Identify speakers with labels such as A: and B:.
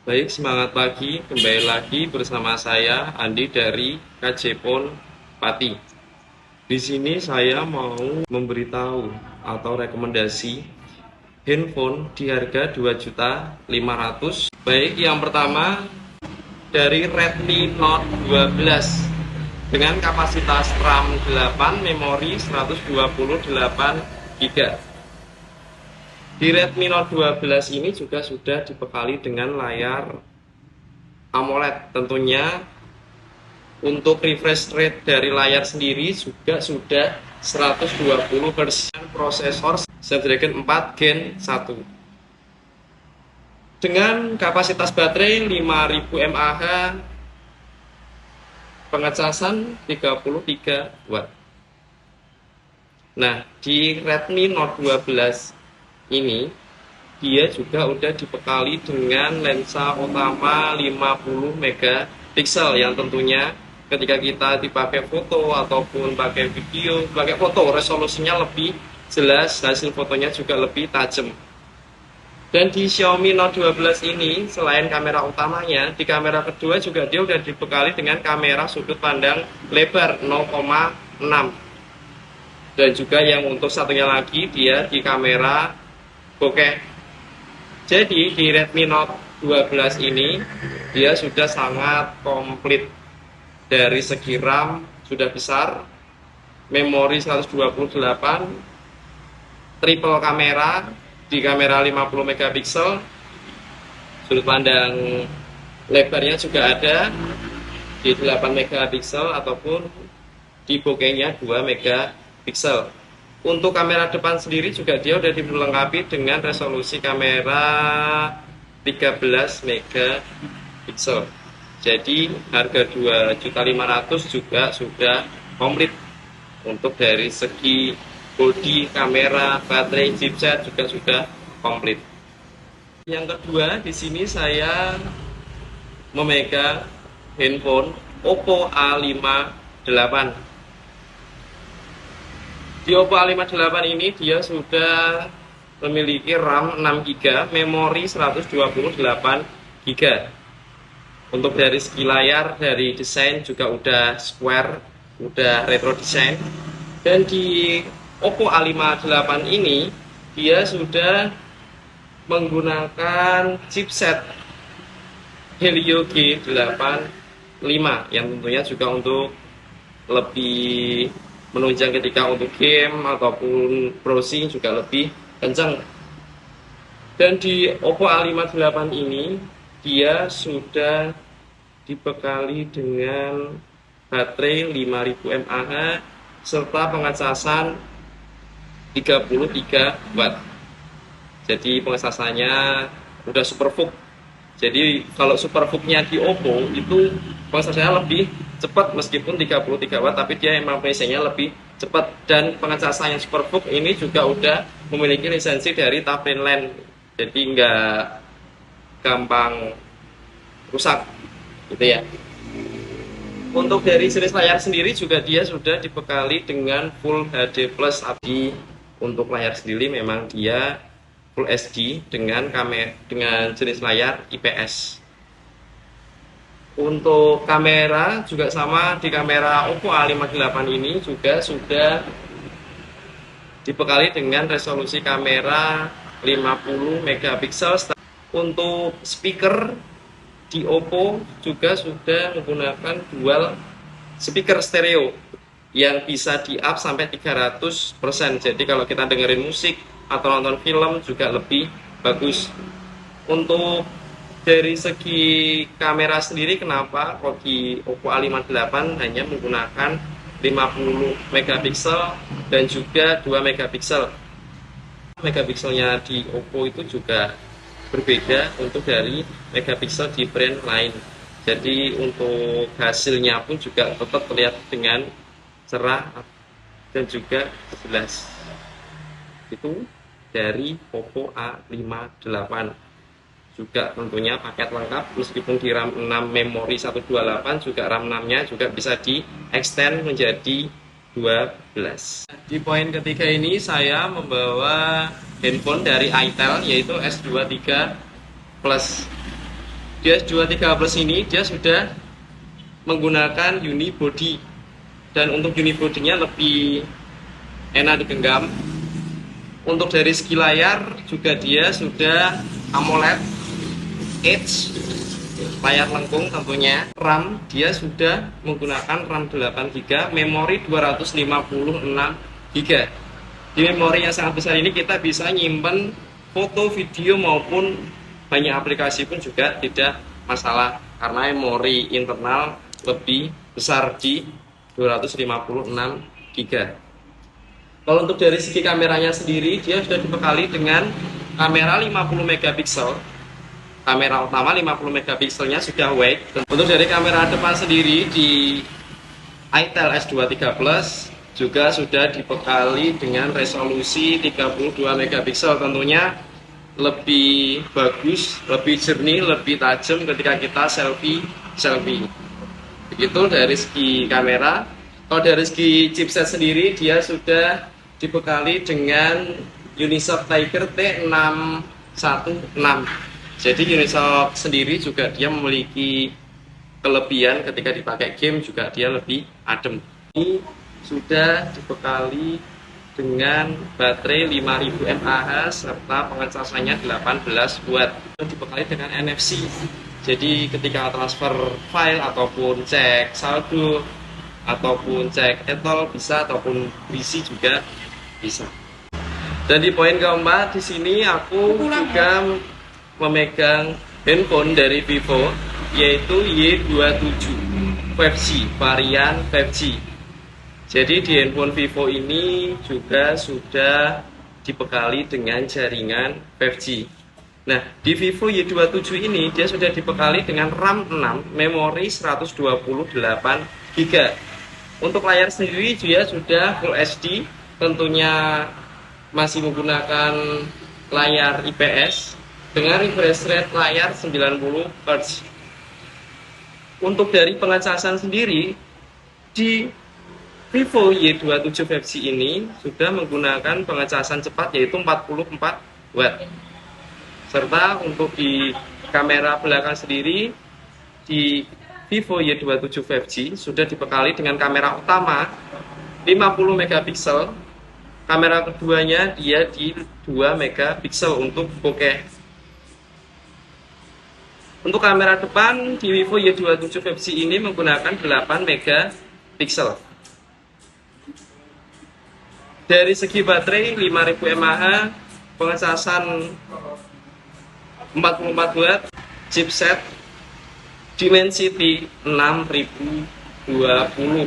A: Baik, semangat pagi. Kembali lagi bersama saya Andi dari KJ Pati. Di sini saya mau memberitahu atau rekomendasi handphone di harga 2.500.000. Baik, yang pertama dari Redmi Note 12 dengan kapasitas RAM 8, memori 128 GB. Di Redmi Note 12 ini juga sudah dibekali dengan layar AMOLED. Tentunya untuk refresh rate dari layar sendiri juga sudah 120 Hz. Prosesor Snapdragon 4 Gen 1 dengan kapasitas baterai 5000 mAh, pengecasan 33 Watt. Nah, di Redmi Note 12 ini dia juga udah dibekali dengan lensa utama 50 megapiksel yang tentunya ketika kita dipakai foto ataupun pakai video, pakai foto resolusinya lebih jelas, hasil fotonya juga lebih tajam. Dan di Xiaomi Note 12 ini selain kamera utamanya, di kamera kedua juga dia udah dibekali dengan kamera sudut pandang lebar 0,6. Dan juga yang untuk satunya lagi dia di kamera bokeh. Jadi di Redmi Note 12 ini dia sudah sangat komplit. Dari segi RAM sudah besar, memori 128, triple kamera, di kamera 50 megapiksel, sudut pandang lebarnya juga ada di 8 megapiksel ataupun di bokehnya 2 megapiksel. Untuk kamera depan sendiri juga dia udah dilengkapi dengan resolusi kamera 13 megapiksel. Jadi harga 2.500.000 juga sudah komplit untuk dari segi bodi, kamera, baterai, chipset juga sudah komplit. Yang kedua, di sini saya memegang handphone Oppo A58. Di Oppo A58 ini dia sudah memiliki RAM 6 GB, memori 128 GB. Untuk dari segi layar, dari desain juga udah square, udah retro design. Dan di Oppo A58 ini dia sudah menggunakan chipset Helio G85 yang tentunya juga untuk lebih menunjang ketika untuk game ataupun browsing juga lebih kencang. Dan di Oppo A58 ini dia sudah dibekali dengan baterai 5000 mAh serta pengecasan 33 Watt. Jadi pengecasannya udah superfook. Jadi kalau superfooknya di Oppo itu pengecasannya lebih cepat meskipun 33 Watt, tapi dia emang PC-nya lebih cepat. Dan pengecasan yang superfook ini juga udah memiliki lisensi dari Tafrinland, jadi nggak gampang rusak gitu ya. Untuk dari jenis layar sendiri juga dia sudah dibekali dengan Full HD Plus. Untuk layar sendiri memang dia Full HD dengan jenis layar IPS. Untuk kamera juga sama, di kamera Oppo A58 ini juga sudah dibekali dengan resolusi kamera 50 megapiksel. Untuk speaker di Oppo juga sudah menggunakan dual speaker stereo yang bisa di up sampai 300%. Jadi kalau kita dengerin musik atau nonton film juga lebih bagus. Untuk dari segi kamera sendiri, kenapa kok di Oppo A58 hanya menggunakan 50 megapiksel dan juga 2 megapiksel. Megapikselnya di Oppo itu juga berbeda untuk dari megapiksel di brand lain. Jadi untuk hasilnya pun juga tetap terlihat dengan cerah dan juga jelas. Itu dari Oppo A58. Juga tentunya paket lengkap, meskipun di RAM 6 memori 128, juga RAM 6-nya juga bisa di extend menjadi 12. Di poin ketiga ini saya membawa handphone dari Itel yaitu S23 Plus. di S213 ini dia sudah menggunakan unibody, dan untuk unibody-nya lebih enak digenggam. Untuk dari segi layar juga dia sudah AMOLED Edge, layar lengkung tentunya. RAM dia sudah menggunakan RAM 8GB, memori 256GB. Di memori yang sangat besar ini kita bisa nyimpen foto, video maupun banyak aplikasi pun juga tidak masalah, karena memori internal lebih besar di 256GB. Kalau untuk dari segi kameranya sendiri, dia sudah dibekali dengan kamera 50 megapiksel. Kamera utama 50 megapikselnya sudah wide. Untuk dari kamera depan sendiri di itel S23 Plus juga sudah dibekali dengan resolusi 32 megapiksel. Tentunya lebih bagus, lebih jernih, lebih tajam ketika kita selfie. Begitu dari segi kamera. Kalau dari segi chipset sendiri, dia sudah dibekali dengan Unisoc Tiger T616. Jadi Unisoc sendiri juga dia memiliki kelebihan ketika dipakai game juga dia lebih adem. Ini sudah dibekali dengan baterai 5000 mAh serta pengecasannya 18 watt. Dibekali dengan NFC. Jadi ketika transfer file ataupun cek saldo ataupun cek etol bisa, ataupun PC juga bisa. Dan di poin keempat di sini aku juga memegang handphone dari Vivo, yaitu Y27 5G, varian 5G. Jadi di handphone Vivo ini juga sudah dibekali dengan jaringan 5G. Nah, di Vivo Y27 ini dia sudah dibekali dengan RAM 6, memori 128GB. Untuk layar sendiri dia sudah Full HD, tentunya masih menggunakan layar IPS dengan refresh rate layar 90 Hz. Untuk dari pengecasan sendiri di Vivo Y27 5G ini sudah menggunakan pengecasan cepat yaitu 44 watt. Serta untuk di kamera belakang sendiri di Vivo Y27 5G sudah dibekali dengan kamera utama 50 megapiksel. Kamera keduanya dia di 2 megapiksel untuk bokeh. Untuk kamera depan di Vivo Y27 5G ini menggunakan 8 megapiksel. Dari segi baterai 5000 mAh, pengecasan 44 watt, chipset Dimensity 6020.